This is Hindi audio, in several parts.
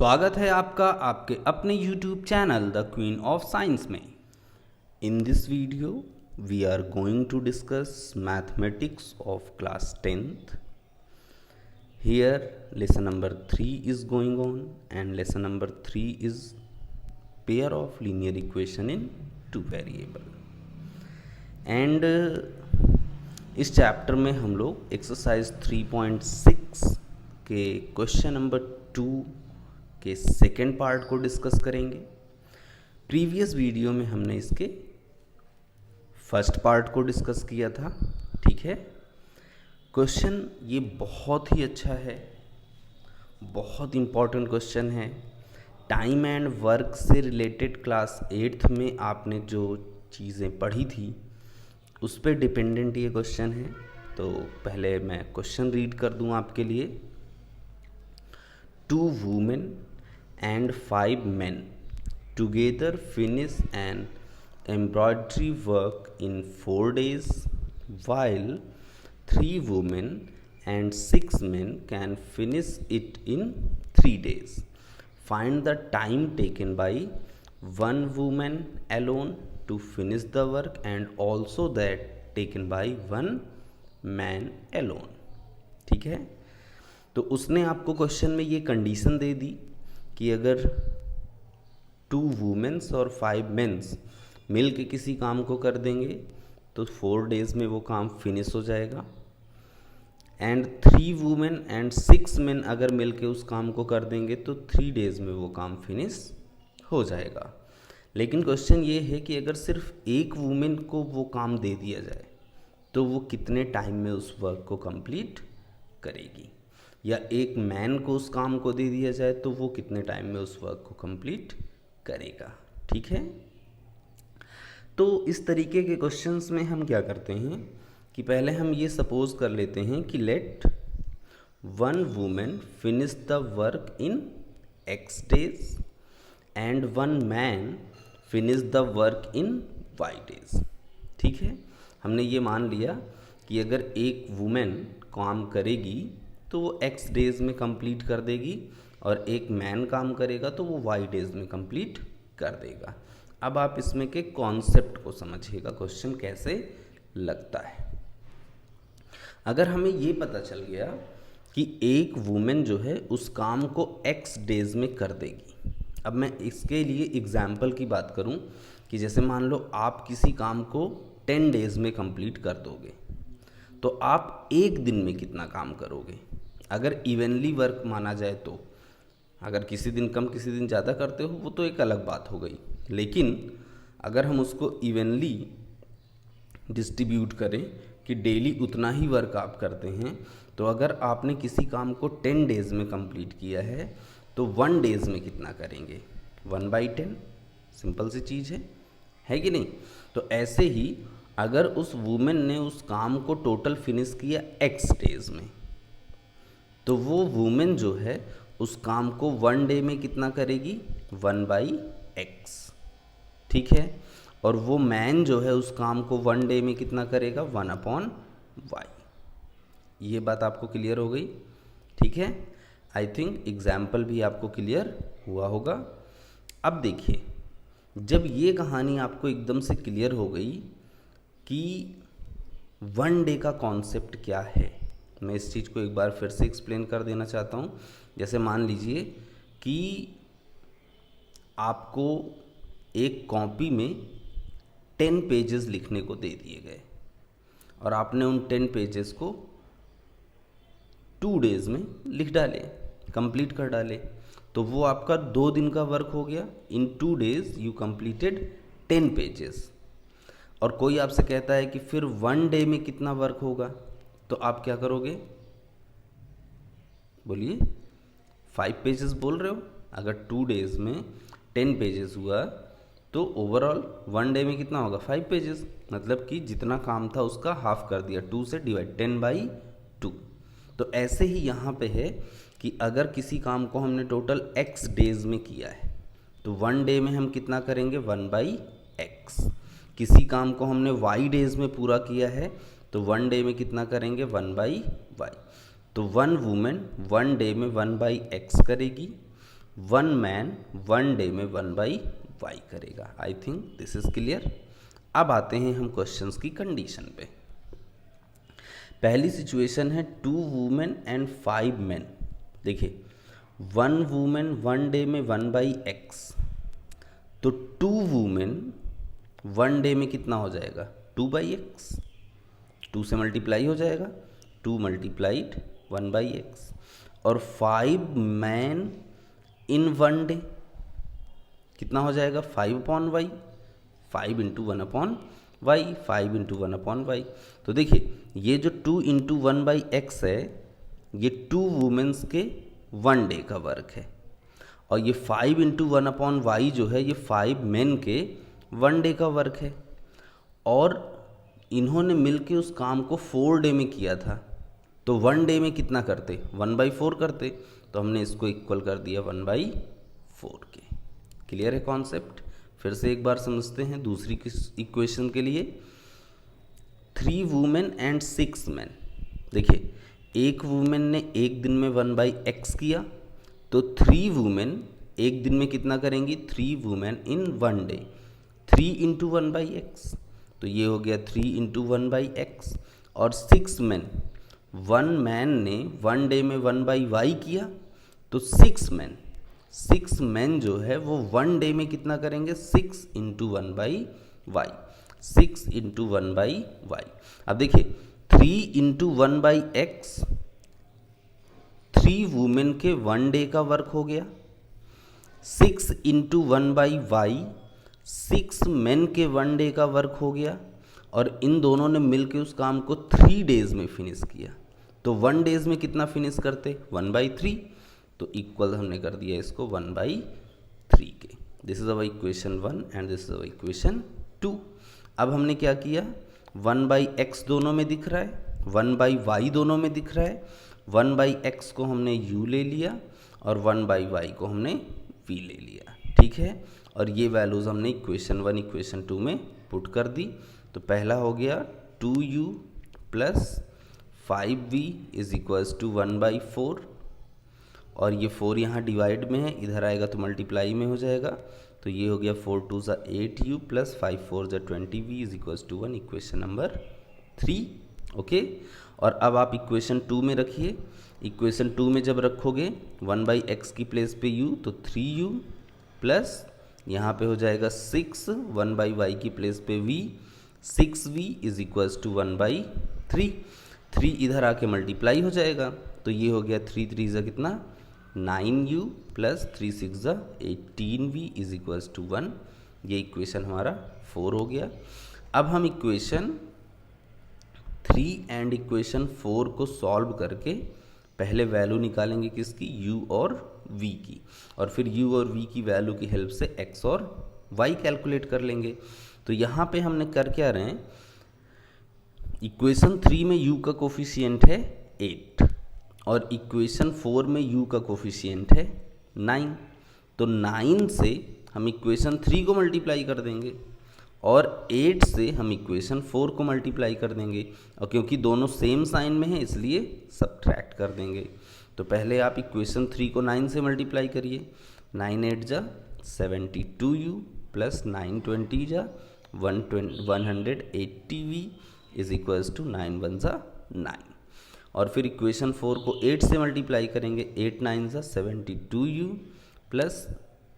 स्वागत है आपका आपके अपने YouTube channel the queen of science में। In this video we are going to discuss mathematics of class 10th। Here lesson number 3 is going on and lesson number 3 is pair of linear equation in two variable। And इस चैप्टर में हम लोग एक्सरसाइज 3.6 के क्वेश्चन नंबर 2 के सेकेंड पार्ट को डिस्कस करेंगे। प्रीवियस वीडियो में हमने इसके फर्स्ट पार्ट को डिस्कस किया था, ठीक है। क्वेश्चन ये बहुत ही अच्छा है, बहुत इम्पॉर्टेंट क्वेश्चन है। टाइम एंड वर्क से रिलेटेड क्लास 8th में आपने जो चीज़ें पढ़ी थी उस पर डिपेंडेंट ये क्वेश्चन है। तो पहले मैं क्वेश्चन रीड कर दूं आपके लिए। 2 women and 5 men together finish an embroidery work in 4 days, while 3 women and 6 men can finish it in 3 days. Find the time taken by 1 woman alone to finish the work and also that taken by 1 man alone। ठीक है, तो उसने आपको क्वेश्चन में ये कंडीशन दे दी कि अगर 2 वुमेन्स और 5 मेंस मिल के किसी काम को कर देंगे तो 4 डेज़ में वो काम फिनिश हो जाएगा, एंड 3 वुमेन एंड 6 मेन अगर मिल के उस काम को कर देंगे तो 3 डेज़ में वो काम फिनिश हो जाएगा। लेकिन क्वेश्चन ये है कि अगर सिर्फ एक वुमेन को वो काम दे दिया जाए तो वो कितने टाइम में उस वर्क को कंप्लीट करेगी, या एक मैन को उस काम को दे दिया जाए तो वो कितने टाइम में उस वर्क को कंप्लीट करेगा। ठीक है, तो इस तरीके के क्वेश्चंस में हम क्या करते हैं कि पहले हम ये सपोज कर लेते हैं कि let 1 women finish the work in x days and 1 man finish the work in y days. ठीक है, हमने ये मान लिया कि अगर एक वुमेन काम करेगी तो वो x डेज़ में कंप्लीट कर देगी और एक मैन काम करेगा तो वो y डेज़ में कंप्लीट कर देगा। अब आप इसमें के कॉन्सेप्ट को समझिएगा, क्वेश्चन कैसे लगता है। अगर हमें ये पता चल गया कि एक वुमेन जो है उस काम को x डेज़ में कर देगी। अब मैं इसके लिए एग्जाम्पल की बात करूं कि जैसे मान लो आप किसी काम को 10 डेज़ में कंप्लीट कर दोगे तो आप एक दिन में कितना काम करोगे। अगर इवनली वर्क माना जाए तो अगर किसी दिन कम किसी दिन ज़्यादा करते हो वो तो एक अलग बात हो गई, लेकिन अगर हम उसको इवनली डिस्ट्रीब्यूट करें कि डेली उतना ही वर्क आप करते हैं, तो अगर आपने किसी काम को 10 डेज़ में कंप्लीट किया है तो 1 डेज़ में कितना करेंगे, 1/10। सिंपल सी चीज़ है कि नहीं। तो ऐसे ही अगर उस वुमेन ने उस काम को टोटल फिनिश किया x डेज़ में तो वो वुमेन जो है उस काम को 1 डे में कितना करेगी, 1/x। ठीक है, और वो मैन जो है उस काम को 1 डे में कितना करेगा, 1/y। ये बात आपको क्लियर हो गई। ठीक है, आई थिंक एग्जाम्पल भी आपको क्लियर हुआ होगा। अब देखिए, जब ये कहानी आपको एकदम से क्लियर हो गई कि 1 डे का कॉन्सेप्ट क्या है, मैं इस चीज़ को एक बार फिर से एक्सप्लेन कर देना चाहता हूँ। जैसे मान लीजिए कि आपको एक कॉपी में 10 पेजेस लिखने को दे दिए गए और आपने उन 10 पेजेस को 2 डेज़ में लिख डाले, कंप्लीट कर डाले, तो वो आपका 2 दिन का वर्क हो गया। इन 2 डेज़ यू कंप्लीटेड 10 पेजेस। और कोई आपसे कहता है कि फिर 1 डे में कितना वर्क होगा, तो आप क्या करोगे, बोलिए। 5 पेजेस बोल रहे हो, अगर 2 डेज़ में 10 पेजेस हुआ तो ओवरऑल 1 डे में कितना होगा, 5 पेजेस। मतलब कि जितना काम था उसका हाफ कर दिया, 2 से डिवाइड, 10/2। तो ऐसे ही यहाँ पे है कि अगर किसी काम को हमने टोटल x डेज़ में किया है तो 1 डे में हम कितना करेंगे, 1/x। किसी काम को हमने y डेज़ में पूरा किया है तो 1 डे में कितना करेंगे, 1/y। तो 1 वुमेन 1 डे में 1/x करेगी, वन मैन वन डे में 1/y करेगा। I think this is clear. अब आते हैं हम क्वेश्चंस की कंडीशन पे। पहली सिचुएशन है 2 वुमेन एंड 5 मेन। देखिए 1 वुमेन 1 डे में 1/x, तो 2 वुमेन 1 डे में कितना हो जाएगा 2/x, 2 से मल्टीप्लाई हो जाएगा, 2 मल्टीप्लाइड 1/x। और 5 मैन इन 1 डे कितना हो जाएगा 5/y, 5 into 1/y, 5 into 1/y। तो देखिए ये जो 2 इंटू 1/x है ये 2 वुमेन्स के 1 डे का वर्क है, और ये 5 इंटू 1/y जो है ये 5 मेन के 1 डे का वर्क है। और इन्होंने मिलके उस काम को 4 डे में किया था, तो 1 डे में कितना करते 1/4 करते, तो हमने इसको इक्वल कर दिया 1/4 के। क्लियर है कॉन्सेप्ट। फिर से एक बार समझते हैं दूसरी इक्वेशन के लिए। 3 वुमेन एंड 6 मैन। देखिए एक वुमेन ने एक दिन में 1/x किया, तो 3 वुमेन एक दिन में कितना करेंगी 3 women in 1 day, 3 into 1/x, तो ये हो गया 3 इंटू 1/x। और 6 मैन, 1 मैन ने 1 डे में 1/y किया, तो 6 मैन जो है वो 1 डे में कितना करेंगे 6 इंटू 1/y, 6 इंटू 1/y। अब देखिए 3 इंटू 1/x 3 वुमेन के 1 डे का वर्क हो गया, 6 इंटू 1/y 6 मेन के 1 डे का वर्क हो गया, और इन दोनों ने मिलकर उस काम को 3 डेज में फिनिश किया। तो 1 डेज में कितना फिनिश करते 1/3, तो इक्वल हमने कर दिया इसको 1/3 के। This is our equation 1 and this is our equation 2। अब हमने क्या किया 1/x दोनों में दिख रहा है, 1/y दोनों में दिख रहा है, 1/x को हमने u ले लिया और 1/y को हमने v ले लिया। ठीक है, और ये वैल्यूज़ हमने इक्वेशन 1 इक्वेशन 2 में पुट कर दी। तो पहला हो गया 2u plus 5v is equals to 1/4, और ये 4 यहाँ डिवाइड में है, इधर आएगा तो मल्टीप्लाई में हो जाएगा, तो ये हो गया 4 2 ज़ा 8u प्लस 5 4 ज़ा 20v is equals to 1, equation number 3। Okay, और अब आप इक्वेशन 2 में रखिए। इक्वेशन 2 में जब रखोगे 1/x की प्लेस पे u, तो 3u प्लस यहाँ पे हो जाएगा 6, 1/y की प्लेस पे v, 6v is equals to 1/3। 3 इधर आके मल्टीप्लाई हो जाएगा, तो ये हो गया 3 3 ज़ा कितना 9u प्लस 3 6 ज़ा 18v इज इक्वल्स टू 1। ये इक्वेशन हमारा 4 हो गया। अब हम इक्वेशन 3 एंड इक्वेशन 4 को सॉल्व करके पहले वैल्यू निकालेंगे किसकी u और v की, और फिर u और v की वैल्यू की हेल्प से x और y कैलकुलेट कर लेंगे। तो यहाँ पे हमने कर क्या रहे हैं, इक्वेशन 3 में u का कोफिशिएंट है 8 और इक्वेशन 4 में u का कोफिशिएंट है 9, तो 9 से हम इक्वेशन 3 को मल्टीप्लाई कर देंगे और 8 से हम इक्वेशन 4 को मल्टीप्लाई कर देंगे, और क्योंकि दोनों सेम साइन में है इसलिए सब्ट्रैक्ट कर देंगे। तो पहले आप इक्वेशन 3 को 9 से मल्टीप्लाई करिए, 9 8 जा 72u प्लस 9 20 जा 180v इज इक्वल्स टू 9 1 जा 9, और फिर इक्वेशन 4 को 8 से मल्टीप्लाई करेंगे, 8 9 जा 72u प्लस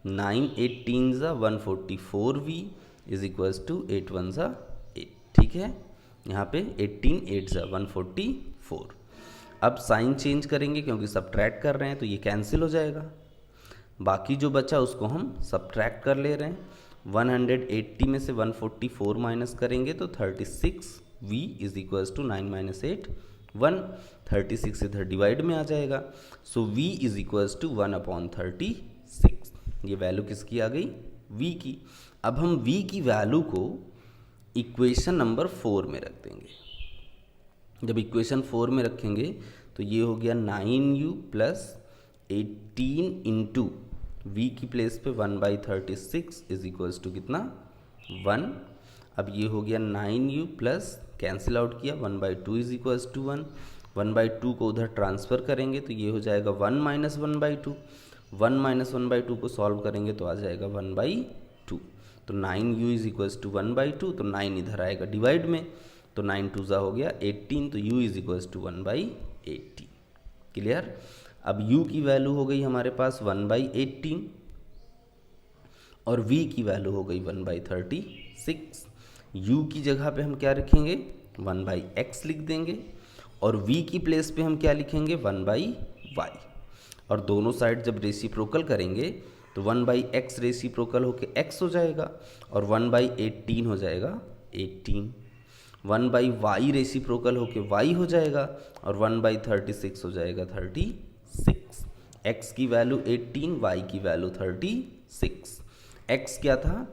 9 18 जा 144v इज इक्वल्स टू 8 1 जा 8। ठीक है, यहाँ पे 18 8 जा 144। अब साइन चेंज करेंगे क्योंकि सब्ट्रैक्ट कर रहे हैं तो ये कैंसिल हो जाएगा, बाकी जो बचा उसको हम सब्ट्रैक्ट कर ले रहे हैं। 180 में से 144 माइनस करेंगे तो 36v is equals to 9 minus 8 1, 36 इधर डिवाइड में आ जाएगा, सो v इज इक्वल्स टू 1/36। ये वैल्यू किसकी आ गई v की। अब हम v की वैल्यू को इक्वेशन नंबर 4 में रख देंगे। जब इक्वेशन 4 में रखेंगे तो ये हो गया 9u प्लस 18 इंटू v की प्लेस पे 1/36 इज इक्वल्स टू कितना 1। अब ये हो गया 9u प्लस कैंसिल आउट किया 1/2 इज इक्वल्स टू 1, 1/2 को उधर ट्रांसफ़र करेंगे तो ये हो जाएगा 1 माइनस 1/2, 1 माइनस 1/2 को सॉल्व करेंगे तो आ जाएगा 1/2। तो 9u इज इक्वल्स टू 1/2, तो 9 इधर आएगा डिवाइड में, तो 9 2 ज़ा हो गया 18, तो u is equals to 1/18। Clear. अब u की वैल्यू हो गई हमारे पास 1/18 और v की वैल्यू हो गई 1/36। u की जगह पे हम क्या रखेंगे, 1/x लिख देंगे, और v की प्लेस पे हम क्या लिखेंगे, 1/y। और दोनों साइड जब रेसिप्रोकल करेंगे तो 1/x रेसिप्रोकल होके x हो जाएगा और 1/18 हो जाएगा 18। 1/y रेसिप्रोकल होके y हो जाएगा और 1/36 हो जाएगा 36। x की वैल्यू 18, y की वैल्यू 36। x क्या था,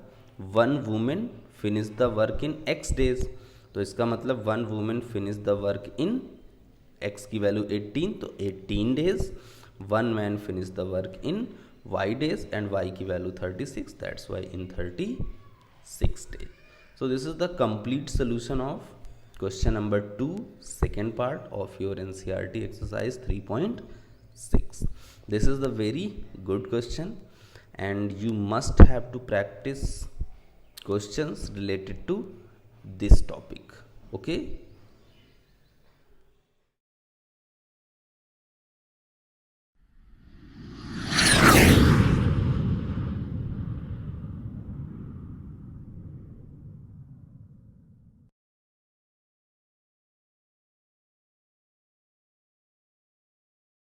1 women finish the work in x days, तो इसका मतलब 1 women finish the work in, x की वैल्यू 18 तो 18 days. 1 man finish the work in y days and y की value 36, that's why in 36 days. So this is the complete solution of question number 2, second part of your NCERT exercise 3.6. This is the very good question and you must have to practice questions related to this topic. Okay.